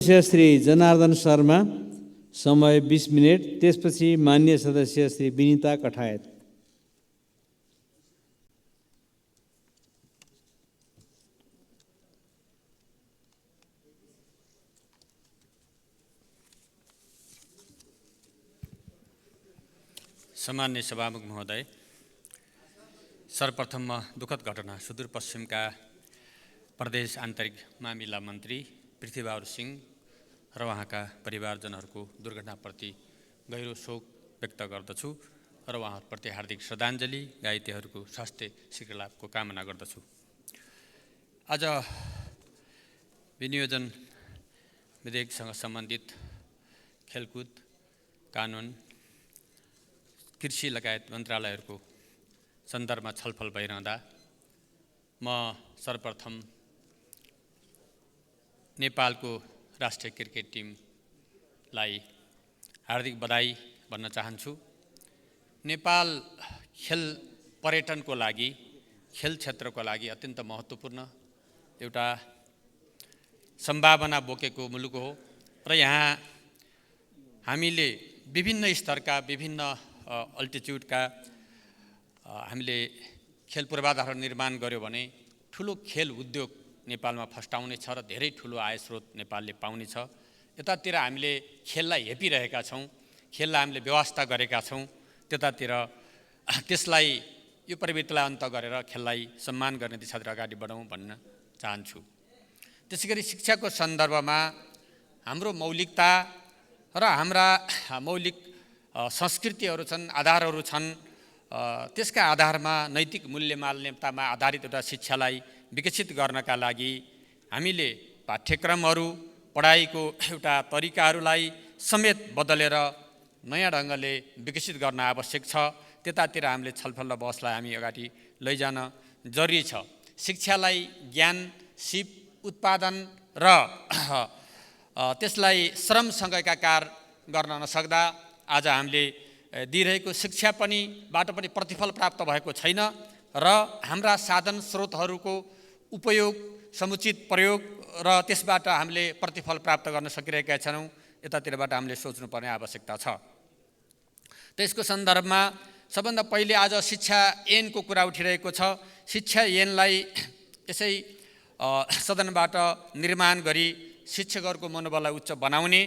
सदस्य श्री जनार्दन शर्मा, समय 20 मिनेट। त्यसपछि मान्य सदस्य श्री विनिता कठायत। सम्मान्य सभामुख महोदय, सर्वप्रथम म दुःखद घटना सुदूरपश्चिमका प्रदेश आन्तरिक मामिला मन्त्री पृथ्वीबहादुर सिंह र उहाँका परिवारजनहरूको दुर्घटनाप्रति गहिरो शोक व्यक्त गर्दछु र उहाँहरूप्रति हार्दिक श्रद्धाञ्जली, घाइतेहरूको स्वास्थ्य शीघ्र लाभको कामना गर्दछु। आज विनियोजन विधेयकसँग सम्बन्धित खेलकुद, कानुन, कृषि लगायत मन्त्रालयहरूको सन्दर्भमा छलफल भइरहँदा म सर्वप्रथम नेपालको राष्ट्रिय क्रिकेट टिमलाई हार्दिक बधाई भन्न चाहन्छु। नेपाल खेल पर्यटनको लागि, खेल क्षेत्रको लागि अत्यन्त महत्त्वपूर्ण एउटा सम्भावना बोकेको मुलुक हो र यहाँ हामीले विभिन्न स्तरका, विभिन्न अल्टिच्युडका हामीले खेल पूर्वाधारहरू निर्माण गर्यो भने ठुलो खेल उद्योग नेपालमा फस्टाउने छ र धेरै ठुलो आय स्रोत नेपालले पाउने छ। यतातिर हामीले खेललाई हेपिरहेका छौँ, खेललाई हामीले व्यवस्था गरेका छौँ, त्यतातिर त्यसलाई यो प्रवृत्तिलाई अन्त गरेर खेललाई सम्मान गर्ने दिशातिर अगाडि बढाउँ भन्न चाहन्छु। त्यसै गरी शिक्षाको सन्दर्भमा हाम्रो मौलिकता र हाम्रा मौलिक संस्कृतिहरू छन्, आधारहरू छन्। त्यसका आधारमा नैतिक मूल्य मान्यतामा आधारित एउटा शिक्षालाई विकसित गर्नका लागि हामीले पाठ्यक्रमहरू, पढाइको एउटा तरिकाहरूलाई समेत बदलेर नयाँ ढङ्गले विकसित गर्न आवश्यक छ। त्यतातिर हामीले छलफल र बहसलाई हामी अगाडि लैजान जरुरी छ। शिक्षालाई ज्ञान, सिप, उत्पादन र त्यसलाई श्रमसँग एकाकार गर्न नसक्दा आज हामीले दिइरहेको शिक्षा बाट पनि प्रतिफल प्राप्त भएको छैन र हाम्रा साधन स्रोतहरूको उपयोग, समुचित प्रयोग र त्यसबाट हामीले प्रतिफल प्राप्त गर्न सकिरहेका छैनौँ। यतातिरबाट हामीले सोच्नुपर्ने आवश्यकता छ। त्यसको सन्दर्भमा सबभन्दा पहिले आज शिक्षा ऐनको कुरा उठिरहेको छ। शिक्षा ऐनलाई यसै सदनबाट निर्माण गरी शिक्षकहरूको मनोबललाई उच्च बनाउने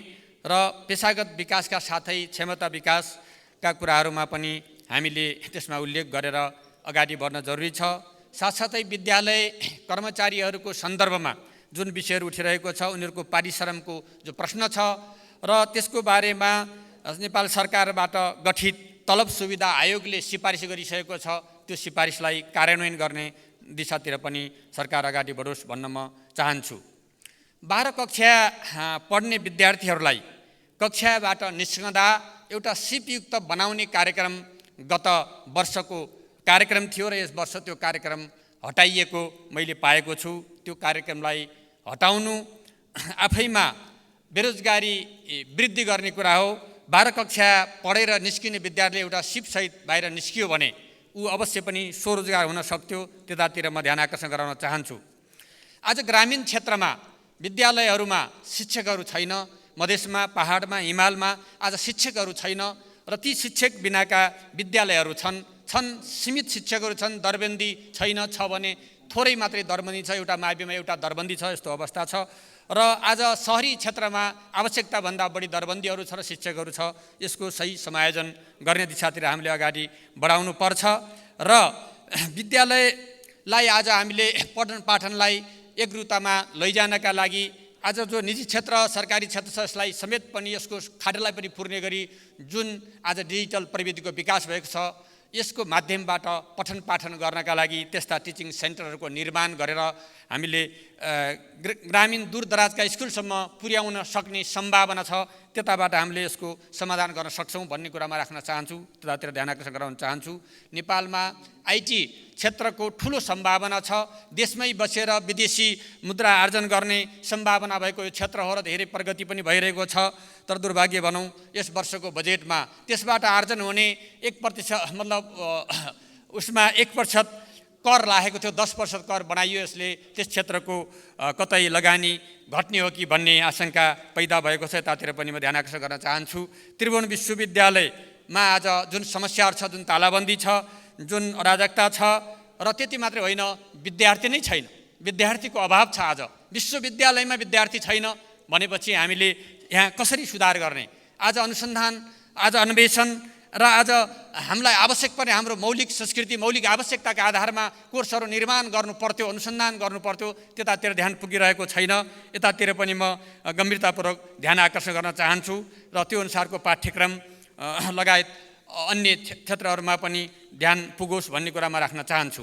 र पेशागत विकासका साथै क्षमता विकासका कुराहरूमा पनि हामीले त्यसमा उल्लेख गरेर अगाडि बढ्न जरुरी छ। साथसाथै विद्यालय कर्मचारीहरूको सन्दर्भमा जुन विषयहरू उठिरहेको छ, उनीहरूको पारिश्रमको जो प्रश्न छ र त्यसको बारेमा नेपाल सरकारबाट गठित तलब सुविधा आयोगले सिफारिस गरिसकेको छ, त्यो सिफारिसलाई कार्यान्वयन गर्ने दिशातिर पनि सरकार अगाडि बढोस् भन्न म चाहन्छु। 12 कक्षा पढ्ने विद्यार्थीहरूलाई कक्षाबाट निस्कँदा एउटा सिपयुक्त बनाउने कार्यक्रम गत वर्षको कार्यक्रम थियो र यस वर्ष त्यो कार्यक्रम हटाइएको मैले पाएको छु। त्यो कार्यक्रमलाई हटाउनु आफैमा बेरोजगारी वृद्धि गर्ने कुरा हो। 12 कक्षा पढेर निस्किने विद्यार्थीले एउटा सिपसहित बाहिर निस्कियो भने ऊ अवश्य पनि स्वरोजगार हुन सक्थ्यो। त्यतातिर म ध्यान आकर्षण गराउन चाहन्छु। आज ग्रामीण क्षेत्रमा विद्यालयहरूमा शिक्षकहरू छैन। मधेसमा, पहाडमा, हिमालमा आज शिक्षकहरू छैन र ती शिक्षक बिनाका विद्यालयहरू छन्। सीमित शिक्षकहरू छन्, दरबन्दी छैन। छ भने थोरै मात्रै दरबन्दी छ, एउटा माविमा एउटा दरबन्दी छ, यस्तो अवस्था छ। र आज सहरी क्षेत्रमा आवश्यकताभन्दा बढी दरबन्दीहरू छ र शिक्षकहरू छ। यसको सही समायोजन गर्ने दिशातिर हामीले अगाडि बढाउनु पर्छ र विद्यालयलाई आज हामीले पठन पाठनलाई एकरूपतामा लैजानका लागि आज जो निजी क्षेत्र, सरकारी क्षेत्र छ, यसलाई समेत पनि यसको खाडललाई पनि पुर्ने गरी जुन आज डिजिटल प्रविधिको विकास भएको छ, यसको माध्यमबाट पठन पाठन गर्नका लागि त्यस्ता टिचिङ सेन्टरहरूको निर्माण गरेर हामीले ग्रामीण दूरदराजका स्कुलसम्म पुर्याउन सक्ने सम्भावना छ। त्यताबाट हामीले यसको समाधान गर्न सक्छौँ भन्ने कुरामा राख्न चाहन्छु। त्यतातिर ध्यान आकर्षण गराउन चाहन्छु। नेपालमा आइटी क्षेत्रको ठुलो सम्भावना छ। देशमै बसेर विदेशी मुद्रा आर्जन गर्ने सम्भावना भएको यो क्षेत्र हो र धेरै प्रगति पनि भइरहेको छ। तर दुर्भाग्य भनौँ यस वर्षको बजेटमा त्यसबाट आर्जन हुने 1% मतलब उसमा 1% कर लागेको थियो 10% कर बनाइयो। यसले त्यस क्षेत्रको कतै लगानी घट्ने हो कि भन्ने आशंका पैदा भएको छ। यतातिर पनि म ध्यान आकर्षण गर्न चाहन्छु। त्रिभुवन विश्वविद्यालयमा आज जुन समस्याहरू छ, जुन तालाबन्दी छ, जुन अराजकता छ, र त्यति मात्रै होइन, विद्यार्थी नै छैन, विद्यार्थीको अभाव छ। आज विश्वविद्यालयमा विद्यार्थी छैन भनेपछि हामीले यहाँ कसरी सुधार गर्ने? आज अनुसन्धान, आज अन्वेषण र आज हामीलाई आवश्यक पर्ने हाम्रो मौलिक संस्कृति, मौलिक आवश्यकताका आधारमा कोर्सहरू निर्माण गर्नु पर्थ्यो, अनुसन्धान गर्नु पर्थ्यो, त्यतातिर ध्यान पुगिरहेको छैन। यतातिर पनि म गम्भीरतापूर्वक ध्यान आकर्षण गर्न चाहन्छु र त्यो अनुसारको पाठ्यक्रम लगायत अन्य क्षेत्रहरूमा पनि ध्यान पुगोस् भन्ने कुरामा राख्न चाहन्छु।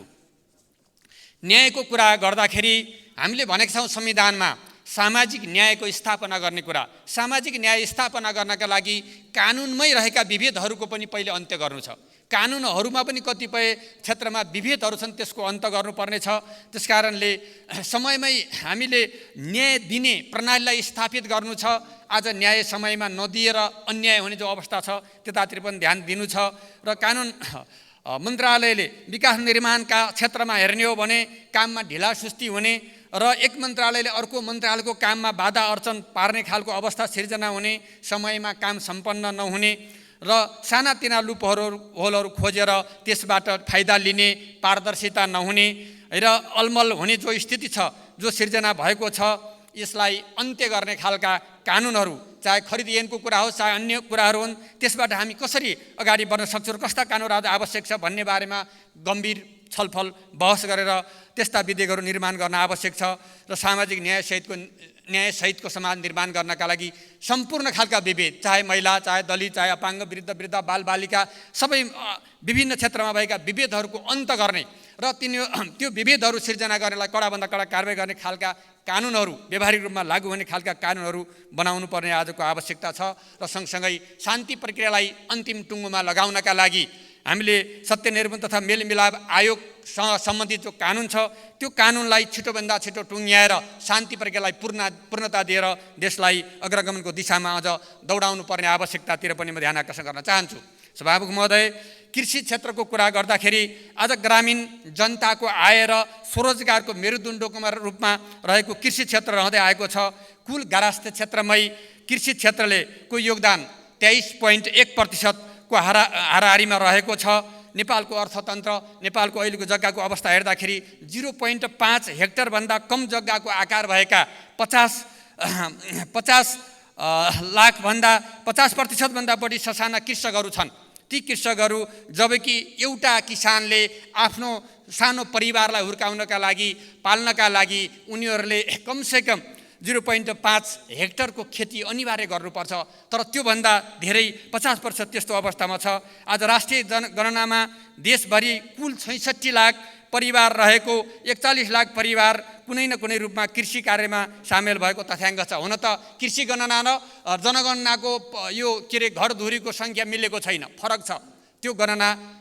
न्यायको कुरा गर्दाखेरि हामीले भनेका छौँ संविधानमा सामाजिक न्यायको स्थापना गर्ने कुरा। सामाजिक न्याय स्थापना गर्नका लागि कानुनमै रहेका विभेदहरूको पनि पहिले अन्त्य गर्नु छ। कानुनहरूमा पनि कतिपय क्षेत्रमा विभेदहरू छन्, त्यसको अन्त्य गर्नुपर्ने छ। त्यसकारणले समयमै हामीले न्याय दिने प्रणालीलाई स्थापित गर्नु छ। आज न्याय समयमा नदिएर अन्याय हुने जो अवस्था छ त्यतातिर पनि ध्यान दिनु छ। र कानुन मन्त्रालयले विकास निर्माणका क्षेत्रमा हेर्ने हो भने काममा ढिलासुस्ती हुने र एक मन्त्रालयले अर्को मन्त्रालयको काममा बाधा अर्चन पार्ने खालको अवस्था सिर्जना हुने, समयमा काम सम्पन्न नहुने र सानातिना लुपहोलहरू खोजेर त्यसबाट फाइदा लिने, पारदर्शिता नहुने र अलमल हुने जो स्थिति छ, जो सिर्जना भएको छ, यसलाई अन्त्य गर्ने खालका कानुनहरू, चाहे खरिद ऐनको कुरा होस्, चाहे अन्य कुराहरू हुन्, त्यसबाट हामी कसरी अगाडि बढ्न सक्छौँ र कस्ता कानुनहरू आज आवश्यक छ भन्ने बारेमा गम्भीर छलफल बहस गरेर त्यस्ता विधेयकहरू निर्माण गर्न आवश्यक छ। र सामाजिक न्यायसहितको समाज निर्माण गर्नका लागि सम्पूर्ण खालका विभेद, चाहे महिला, चाहे दलित, चाहे अपाङ्ग, वृद्ध, बालबालिका, सबै विभिन्न क्षेत्रमा भएका विभेदहरूको अन्त गर्ने र त्यो विभेदहरू सिर्जना गर्नलाई कडाभन्दा कडा कारबाही गर्ने खालका कानुनहरू, व्यावहारिक रूपमा लागू हुने खालका कानुनहरू बनाउनु पर्ने आजको आवश्यकता छ। र सँगसँगै शान्ति प्रक्रियालाई अन्तिम टुङ्गोमा लगाउनका लागि हामीले सत्य निर्माण तथा मेलमिलाप आयोगसँग सम्बन्धित जो कानुन छ त्यो कानुनलाई छिटोभन्दा छिटो टुङ्ग्याएर शान्ति प्रक्रियालाई पूर्णता दिएर देशलाई अग्रगमनको दिशामा अझ दौडाउनु पर्ने आवश्यकतातिर पनि म ध्यान आकर्षण गर्न चाहन्छु। सभामुख महोदय, कृषि क्षेत्रको कुरा गर्दाखेरि आज ग्रामीण जनताको आय र स्वरोजगारको मेरुदण्डको रूपमा रहेको कृषि क्षेत्र रहँदै आएको छ। कुल गार्हस्थ्य क्षेत्रमै कृषि क्षेत्रले को योगदान 23.1% को हाराहारीमा रहेको छ। नेपालको अर्थतन्त्र, नेपालको अहिलेको जग्गाको अवस्था हेर्दाखेरि 0.5 हेक्टरभन्दा कम जग्गाको आकार भएका 50% भन्दा बढी ससाना कृषकहरू छन्। ती कृषकहरू जबकि एउटा किसानले आफ्नो सानो परिवारलाई हुर्काउनका लागि, पाल्नका लागि उनीहरूले कमसेकम 0.5 हेक्टरको खेती अनिवार्य गर्नुपर्छ, तर त्योभन्दा धेरै 50% त्यस्तो अवस्थामा छ। आज राष्ट्रिय जनगणनामा देशभरि कुल 66 लाख परिवार रहेको 41 लाख परिवार कुनै न कुनै रूपमा कृषि कार्यमा सामेल भएको तथ्याङ्क छ। हुन त कृषि गणना र जनगणनाको यो घरधुरीको सङ्ख्या मिलेको छैन, फरक छ। त्यो गणना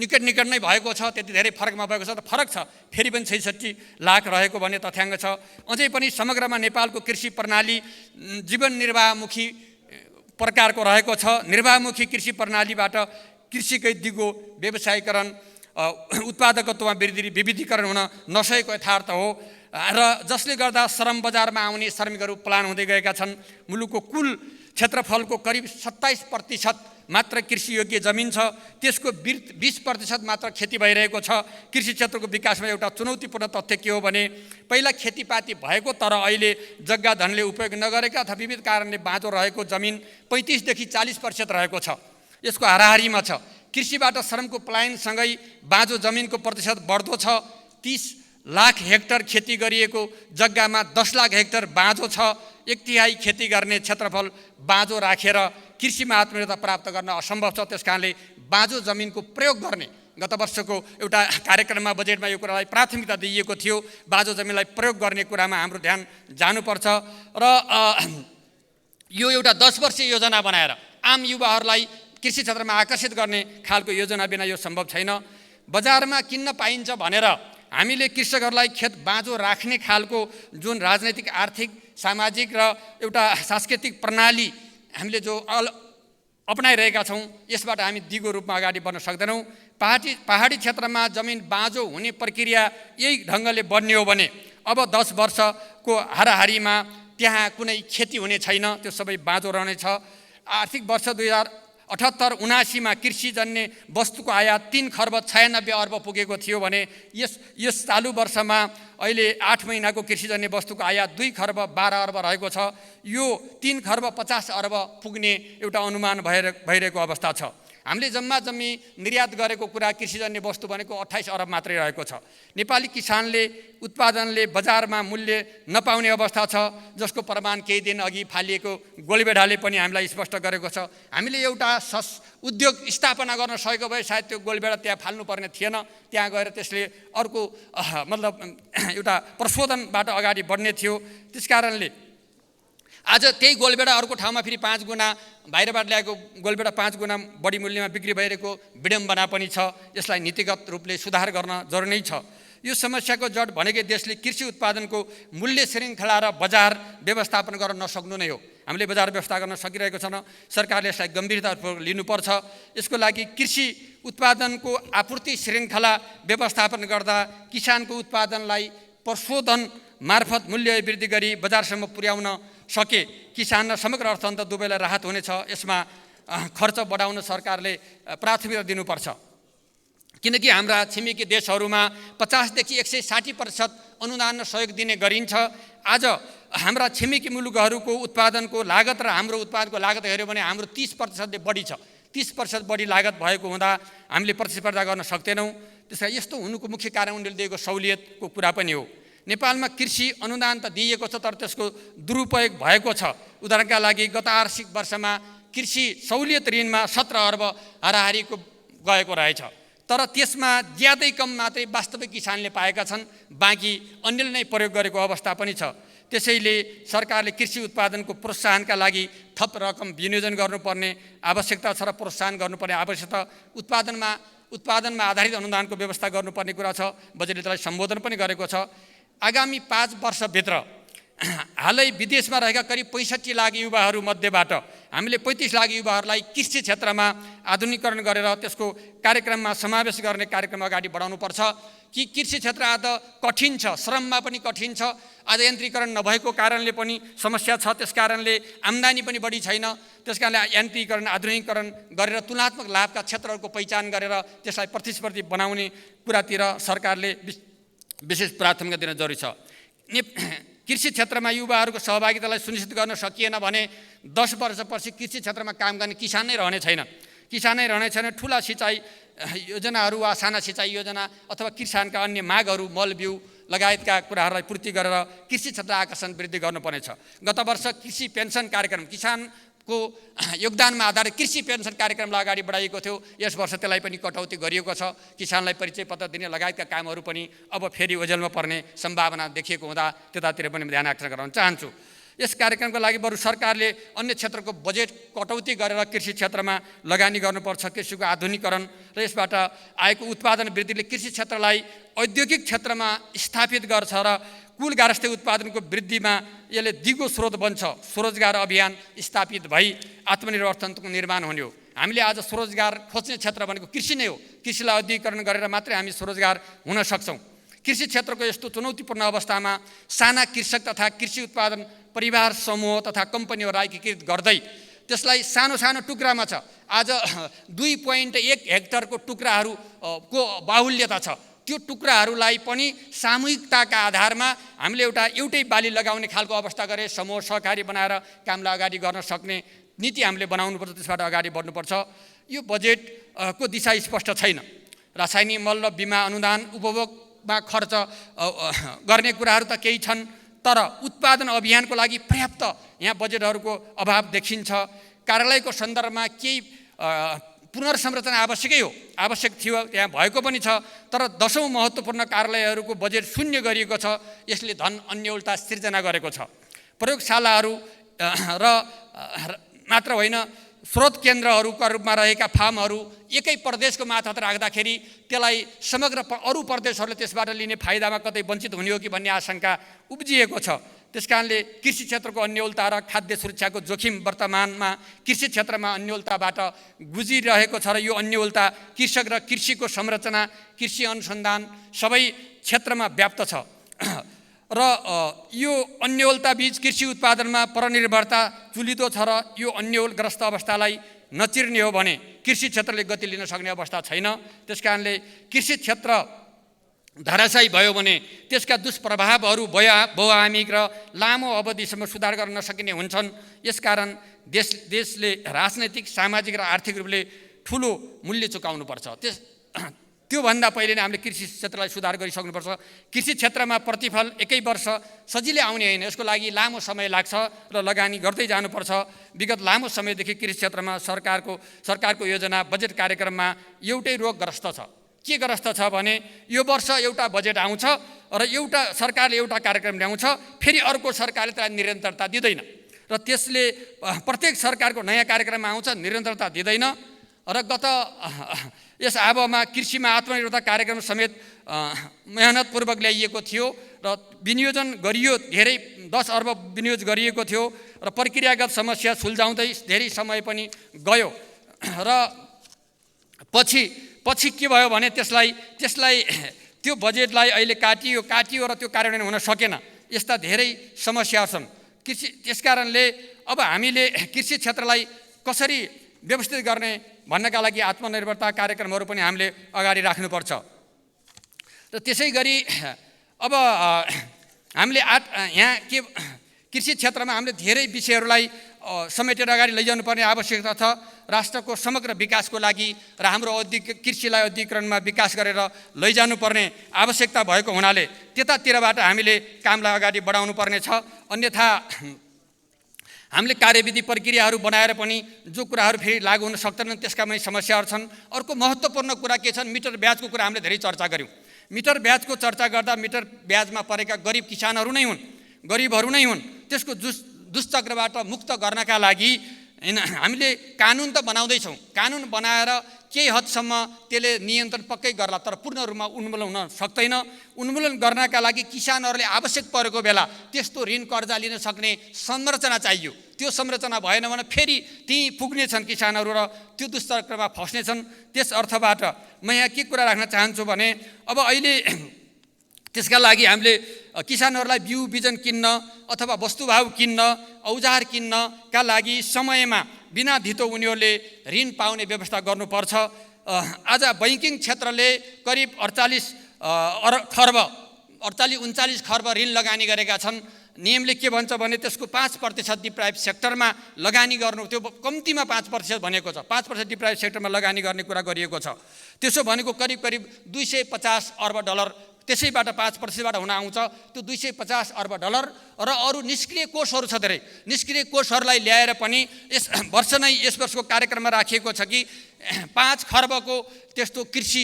निकट नै भएको छ, त्यति धेरै फरकमा भएको छ, त फरक छ। फेरि पनि 66 लाख रहेको भन्ने तथ्याङ्क छ। अझै पनि समग्रमा नेपालको कृषि प्रणाली जीवन निर्वाहमुखी प्रकारको रहेको छ। निर्वाहमुखी कृषि प्रणालीबाट कृषिकै दिगो व्यवसायीकरण, उत्पादकत्वमा विविधीकरण हुन नसकेको यथार्थ हो र जसले गर्दा श्रम बजारमा आउने श्रमिकहरू पलायन हुँदै गएका छन्। मुलुकको कुल क्षेत्रफलको करिब 27% मात्र कृषियोग्य जमिन छ, त्यसको 20% मात्र खेती भइरहेको छ। कृषि क्षेत्रको विकासमा एउटा चुनौतीपूर्ण तथ्य के हो भने पहिला खेतीपाती भएको तर अहिले जग्गा धनले उपयोग नगरेका अथवा विविध कारणले बाँझो रहेको जमिन 35 देखि 40% रहेको छ। यसको हाराहारीमा छ। कृषिबाट श्रमको पलायनसँगै बाँझो जमिनको प्रतिशत बढ्दो छ। 30 लाख हेक्टर खेती गरिएको जग्गामा 10 लाख हेक्टर बाँझो छ। 1/3 खेती गर्ने क्षेत्रफल बाँझो राखेर कृषिमा आत्मनिर्भरता प्राप्त गर्न असम्भव छ। त्यसकारणले बाँझो जमिनको प्रयोग गर्ने, गत वर्षको एउटा कार्यक्रममा बजेटमा यो कुरालाई प्राथमिकता दिइएको थियो। बाँझो जमिनलाई प्रयोग गर्ने कुरामा हाम्रो ध्यान जानुपर्छ र यो एउटा 10 वर्षीय योजना बनाएर आम युवाहरूलाई कृषि क्षेत्रमा आकर्षित गर्ने खालको योजना बिना यो सम्भव छैन। बजारमा किन्न पाइन्छ भनेर हामीले कृषकहरूलाई खेत बाँझो राख्ने खालको जुन राजनैतिक, आर्थिक, सामाजिक र एउटा सांस्कृतिक प्रणाली हामीले जो अपनाइरहेका छौँ। यसबाट हामी दिगो रूपमा अगाडि बढ्न सक्दैनौँ। पहाडी क्षेत्रमा जमिन बाँझो हुने प्रक्रिया यही ढङ्गले बढ्ने हो भने अब 10 वर्षको हाराहारीमा त्यहाँ कुनै खेती हुने छैन, त्यो सबै बाँझो रहनेछ। आर्थिक वर्ष 2078-79 कृषिजन्य वस्तुको आयात 3 खर्ब 96 अर्ब पुगेको थियो भने यस चालु वर्षमा अहिले 8 महिनाको कृषिजन्य वस्तुको आयात 2 खर्ब 12 अर्ब रहेको छ। यो 3 खर्ब 50 अर्ब पुग्ने एउटा अनुमान भइरहेको अवस्था छ। हामीले जम्मी निर्यात गरेको कुरा कृषिजन्य वस्तु भनेको 28 अरब मात्रै रहेको छ। नेपाली किसानले उत्पादनले बजारमा मूल्य नपाउने अवस्था छ, जसको प्रमाण केही दिन अघि फालिएको गोलबेडाले पनि हामीलाई स्पष्ट गरेको छ। हामीले एउटा उद्योग स्थापना गर्न सकेको भए सायद त्यो गोलबेडा त्यहाँ फाल्नुपर्ने थिएन, त्यहाँ गएर त्यसले अर्को मतलब एउटा प्रशोधनबाट अगाडि बढ्ने थियो। त्यसकारणले आज त्यही गोलबेडा अर्को ठाउँमा फेरि 5 गुणा बाहिरबाट ल्याएको गोलबेडा 5 गुणा बढी मूल्यमा बिक्री भइरहेको विडम्बना पनि छ। यसलाई नीतिगत रूपले सुधार गर्न जरुरी नै छ। यो समस्याको जड भनेकै देशले कृषि उत्पादनको मूल्य श्रृङ्खला र बजार व्यवस्थापन गर्न नसक्नु नै हो। हामीले बजार व्यवस्था गर्न सकिरहेको छैन। सरकारले यसलाई गम्भीरतापूर्वक लिनुपर्छ। यसको लागि कृषि उत्पादनको आपूर्ति श्रृङ्खला व्यवस्थापन गर्दा किसानको उत्पादनलाई प्रशोधन मार्फत मूल्य वृद्धि गरी बजारसम्म पुर्याउन सके किसान र समग्र अर्थतन्त्र दुवैलाई राहत हुनेछ। यसमा खर्च बढाउन सरकारले प्राथमिकता दिनुपर्छ, किनकि हाम्रा छिमेकी देशहरूमा 50 देखि 160% अनुदान र सहयोग दिने गरिन्छ। आज हाम्रा छिमेकी मुलुकहरूको उत्पादनको लागत र हाम्रो उत्पादनको लागत हेऱ्यो भने हाम्रो 30%ले बढी छ। 30% बढी लागत भएको हुँदा हामीले प्रतिस्पर्धा गर्न सक्दैनौँ। त्यसैले यस्तो हुनुको मुख्य कारण उनीहरूले दिएको सहुलियतको कुरा पनि हो। नेपालमा कृषि अनुदान त दिइएको छ, तर त्यसको दुरुपयोग भएको छ। उदाहरणका लागि गत आर्थिक वर्षमा कृषि सहुलियत ऋणमा 17 अर्ब हाराहारीको गएको रहेछ, तर त्यसमा ज्यादै कम मात्रै वास्तविक किसानले पाएका छन्, बाँकी अन्यले नै प्रयोग गरेको अवस्था पनि छ। त्यसैले सरकारले कृषि उत्पादनको प्रोत्साहनका लागि थप रकम विनियोजन गर्नुपर्ने आवश्यकता छ र प्रोत्साहन गर्नुपर्ने आवश्यकता उत्पादनमा आधारित अनुदानको व्यवस्था गर्नुपर्ने कुरा छ। बजेटले त्यसलाई सम्बोधन पनि गरेको छ। आगामी 5 वर्षभित्र हालै विदेशमा रहेका करिब 65 लाख युवाहरू मध्येबाट हामीले 35 लाख युवाहरूलाई कृषि क्षेत्रमा आधुनिकीकरण गरेर त्यसको कार्यक्रममा समावेश गर्ने कार्यक्रम अगाडि बढाउनुपर्छ। कि कृषि क्षेत्र आज कठिन छ, श्रममा पनि कठिन छ, आज यन्त्रीकरण नभएको कारणले पनि समस्या छ। त्यसकारणले आम्दानी पनि बढी छैन। त्यसकारणले यन्त्रीकरण आधुनिकीकरण गरेर तुलनात्मक लाभका क्षेत्रहरूको पहिचान गरेर त्यसलाई प्रतिस्पर्धी बनाउने कुरातिर सरकारले विशेष प्राथमिकता दिन जरुरी छ। कृषि क्षेत्रमा युवाहरूको सहभागितालाई सुनिश्चित गर्न सकिएन भने 10 वर्षपछि कृषि क्षेत्रमा काम गर्ने किसान नै रहने छैन। ठुला सिँचाइ योजनाहरू वा साना सिँचाइ योजना अथवा किसानका अन्य मागहरू मल बिउ लगायतका कुराहरूलाई पूर्ति गरेर कृषि क्षेत्र आकर्षण वृद्धि गर्नुपर्नेछ। गत वर्ष कृषि पेन्सन कार्यक्रम किसानको योगदानमा आधारित कृषि पेन्सन कार्यक्रमलाई अगाडि बढाइएको थियो। यस वर्ष त्यसलाई पनि कटौती गरिएको छ। किसानलाई परिचय पत्र दिने लगायतका कामहरू पनि अब फेरि ओझेलमा पर्ने सम्भावना देखिएको हुँदा त्यतातिर पनि ध्यान आकर्षण गराउन चाहन्छु। यस कार्यक्रमको लागि बरु सरकारले अन्य क्षेत्रको बजेट कटौती गरेर कृषि क्षेत्रमा लगानी गर्नुपर्छ। कृषिको आधुनिकीकरण र यसबाट आएको उत्पादन वृद्धिले कृषि क्षेत्रलाई औद्योगिक क्षेत्रमा स्थापित गर्छ र कुल गारस्थ्य उत्पादनको वृद्धिमा यसले दिगो स्रोत बन्छ। स्वरोजगार अभियान स्थापित भई आत्मनिर्भर अर्थतन्त्रको निर्माण हुने हो। हामीले आज स्वरोजगार खोज्ने क्षेत्र भनेको कृषि नै हो। कृषिलाई औद्योगिकरण गरेर मात्रै हामी स्वरोजगार हुन सक्छौँ। कृषि क्षेत्रको यस्तो चुनौतीपूर्ण अवस्थामा साना कृषक तथा कृषि उत्पादन परिवार समूह तथा कम्पनीहरू एकीकृत गर्दै त्यसलाई सानो सानो टुक्रामा छ। आज 2.1 हेक्टरको टुक्राहरूको बाहुल्यता छ। त्यो टुक्राहरूलाई पनि सामूहिकताका आधारमा हामीले एउटै बाली लगाउने खालको अवस्था गरे समूह सहकारी बनाएर कामलाई अगाडि गर्न सक्ने नीति हामीले बनाउनुपर्छ। त्यसबाट अगाडि बढ्नुपर्छ। यो बजेटको दिशा स्पष्ट छैन। रासायनिक मल र बिमा अनुदान उपभोगमा खर्च गर्ने कुराहरू त केही छन्, तर उत्पादन अभियानको लागि पर्याप्त यहाँ बजेटहरूको अभाव देखिन्छ। कार्यालयको सन्दर्भमा केही पुनर्संरचना आवश्यक थियो, त्यहाँ भएको पनि छ, तर 10औं महत्त्वपूर्ण कार्यालयहरूको बजेट शून्य गरिएको छ। यसले धन अन्यलता सिर्जना गरेको छ। प्रयोगशालाहरू र मात्र होइन, स्रोत केन्द्रहरूका रूपमा रहेका फार्महरू एकै प्रदेशको माथामा राख्दाखेरि त्यसलाई समग्र अरू प्रदेशहरूले त्यसबाट लिने फाइदामा कतै वञ्चित हुने हो कि भन्ने आशंका उब्जिएको छ। त्यसकारणले कृषि क्षेत्रको अन्योलता र खाद्य सुरक्षाको जोखिम वर्तमानमा कृषि क्षेत्रमा अन्योलताबाट गुजिरहेको छ र यो अन्योलता कृषक र कृषिको संरचना, कृषि अनुसन्धान सबै क्षेत्रमा व्याप्त छ र यो अन्योलता बीच कृषि उत्पादनमा परनिर्भरता चुलिदो छ र यो अन्योलग्रस्त अवस्थालाई नचिर्ने हो भने कृषि क्षेत्रले गति लिन सक्ने अवस्था छैन। त्यसकारणले कृषि क्षेत्र धराशायी भयो भने त्यसका दुष्प्रभावहरू बहुआयामिक र लामो अवधिसम्म सुधार गर्न नसकिने हुन्छन्। यसकारण देशले राजनैतिक, सामाजिक र आर्थिक रूपले ठुलो मूल्य चुकाउनुपर्छ। त्योभन्दा पहिले नै हामीले कृषि क्षेत्रलाई सुधार गरिसक्नुपर्छ। कृषि क्षेत्रमा प्रतिफल एकै वर्ष सजिलै आउने होइन, यसको लागि लामो समय लाग्छ र लगानी गर्दै जानुपर्छ। विगत लामो समयदेखि कृषि क्षेत्रमा सरकारको योजना, बजेट कार्यक्रममा एउटै रोगग्रस्त छ। के ग्रस्त छ भने यो वर्ष एउटा बजेट आउँछ र सरकारले एउटा कार्यक्रम ल्याउँछ, फेरि अर्को सरकारले त्यसलाई निरन्तरता दिँदैन र त्यसले प्रत्येक सरकारको नयाँ कार्यक्रम आउँछ, निरन्तरता दिँदैन र यस आबोमा कृषिमा आत्मनिर्भरता कार्यक्रम समेत मेहनतपूर्वक ल्याइएको थियो र विनियोजन गरियो, धेरै 10 अर्ब विनियोज गरिएको थियो र प्रक्रियागत समस्या सुल्झाउँदै धेरै समय पनि गयो र पछि के भयो भने त्यसलाई त्यो बजेटलाई अहिले काटियो र त्यो कार्यान्वयन हुन सकेन। यस्ता धेरै समस्याहरू छन् त्यसकारणले अब हामीले कृषि क्षेत्रलाई कसरी व्यवस्थित गर्ने भन्नका लागि आत्मनिर्भरता कार्यक्रमहरू पनि हामीले अगाडि राख्नुपर्छ। र त्यसै गरी अब हामीले यहाँ के कृषि क्षेत्रमा हामीले धेरै विषयहरूलाई समेटेर अगाडि लैजानुपर्ने आवश्यकता छ। राष्ट्रको समग्र विकासको लागि र हाम्रो कृषिलाई औद्योगिकरणमा विकास गरेर लैजानुपर्ने आवश्यकता भएको हुनाले त्यतातिरबाट हामीले कामलाई अगाडि बढाउनु पर्ने छ। अन्यथा हामीले कार्यविधि प्रक्रियाहरू बनाएर पनि जो कुराहरू फेरि लागू हुन सक्दैनन् त्यसका पनि समस्याहरू छन्। अर्को महत्त्वपूर्ण कुरा के छन्, मिटर ब्याजको कुरा हामीले धेरै चर्चा गऱ्यौँ। मिटर ब्याजको चर्चा गर्दा मिटर ब्याजमा परेका गरिब किसानहरू नै हुन्, गरिबहरू नै हुन्। त्यसको दुष्चक्रबाट मुक्त गर्नका लागि हामीले कानुन त बनाउँदैछौँ, कानुन बनाएर केही हदसम्म त्यसले नियन्त्रण पक्कै गर्ला, तर पूर्ण रूपमा उन्मूलन हुन सक्दैन। उन्मूलन गर्नका लागि किसानहरूले आवश्यक परेको बेला त्यस्तो ऋण कर्जा लिन सक्ने संरचना चाहियो। त्यो संरचना भएन भने फेरि त्यहीँ पुग्नेछन् किसानहरू र त्यो दुष्चक्रमा फस्नेछन्। त्यस अर्थबाट म यहाँ के कुरा राख्न चाहन्छु भने अब अहिले त्यसका लागि हामीले किसानहरूलाई बिउ बिजन किन्न अथवा वस्तुभाव किन्न, औजार किन्नका लागि समयमा बिना धितो उनीहरूले ऋण पाउने व्यवस्था गर्नुपर्छ। आज बैंकिङ क्षेत्रले करिब 39 खर्ब ऋण लगानी गरेका छन्। नियमले के भन्छ भने त्यसको 5% डिप्राइभ सेक्टरमा लगानी गर्नु, त्यो कम्तीमा 5% भनेको छ। 5% डिप्राइभ सेक्टरमा लगानी गर्ने कुरा गरिएको छ। त्यसो भनेको करिब 250 अर्ब डलर त्यसैबाट 5%बाट हुन आउँछ। त्यो 250 अर्ब डलर र अरू निष्क्रिय कोषहरू छ धेरै। निष्क्रिय कोषहरूलाई ल्याएर पनि यस वर्षको कार्यक्रममा राखिएको छ कि 5 खर्बको त्यस्तो कृषि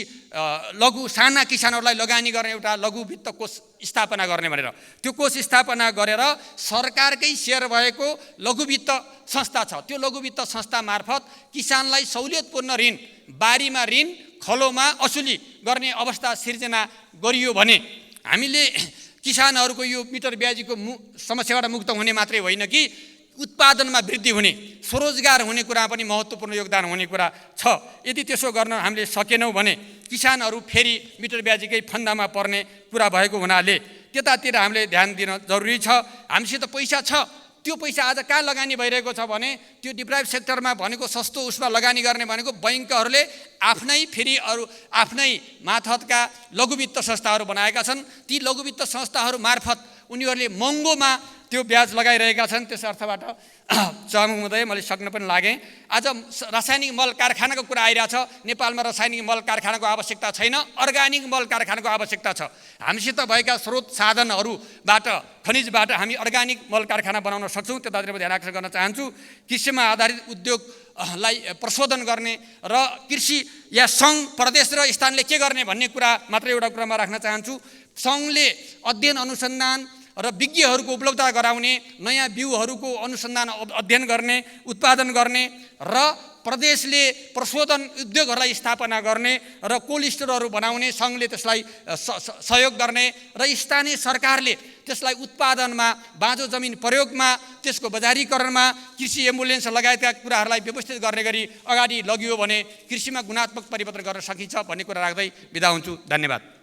लघु साना किसानहरूलाई लगानी गर्ने एउटा लघु वित्त कोष स्थापना गर्ने भनेर। त्यो कोष स्थापना गरेर सरकारकै सेयर भएको लघु वित्त संस्था छ। त्यो लघु वित्त संस्था मार्फत किसानलाई सहुलियतपूर्ण ऋण, बारीमा ऋण, खलोमा असुली गर्ने अवस्था सिर्जना गरियो भने हामीले किसानहरूको यो मिटर ब्याजीको समस्याबाट मुक्त हुने मात्रै होइन कि उत्पादनमा वृद्धि हुने, स्वरोजगार हुने कुरा पनि महत्त्वपूर्ण योगदान हुने कुरा छ। यदि त्यसो गर्न हामीले सकेनौँ भने किसानहरू फेरि मिटर ब्याजीकै फन्दामा पर्ने कुरा भएको हुनाले त्यतातिर हामीले ध्यान दिन जरुरी छ। हामीसित पैसा छ, त्यो पैसा आज कहाँ लगानी भइरहेको छ भने त्यो डिप्राइभ सेक्टरमा भनेको सस्तो उसमा लगानी गर्ने भनेको बैंकहरूले आफ्नै मार्फतका लघुवित्त संस्थाहरू बनाएका छन्। ती लघुवित्त संस्थाहरू मार्फत उनीहरूले महँगोमा त्यो ब्याज लगाइरहेका छन्। त्यस अर्थबाट महोदय मैले सक्न पनि लागेँ। आज रासायनिक मल कारखानाको कुरा आइरहेछ। नेपालमा रासायनिक मल कारखानाको आवश्यकता छैन, अर्ग्यानिक मल कारखानाको आवश्यकता छ। हामीसित भएका स्रोत साधनहरूबाट, खनिजबाट हामी अर्ग्यानिक मल कारखाना बनाउन सक्छौँ। त्यतातिर ध्यान आकर्षण गर्न चाहन्छु। कृषिमा आधारित उद्योगलाई प्रशोधन गर्ने र कृषि या सङ्घ, प्रदेश र स्थानले के गर्ने भन्ने कुरा मात्रै एउटा कुरामा राख्न चाहन्छु। सङ्घले अध्ययन अनुसन्धान र विज्ञहरूको उपलब्धता गराउने, नयाँ बिउहरूको अनुसन्धान अध्ययन गर्ने, उत्पादन गर्ने र प्रदेशले प्रशोधन उद्योगहरूलाई स्थापना गर्ने र कोल्ड स्टोरहरू बनाउने, सङ्घले त्यसलाई सहयोग गर्ने र स्थानीय सरकारले त्यसलाई उत्पादनमा, बाँझो जमिन प्रयोगमा, त्यसको बजारीकरणमा, कृषि एम्बुलेन्स लगायतका कुराहरूलाई व्यवस्थित गर्ने गरी अगाडि लगियो भने कृषिमा गुणात्मक परिवर्तन गर्न सकिन्छ भन्ने कुरा राख्दै बिदा हुन्छु। धन्यवाद।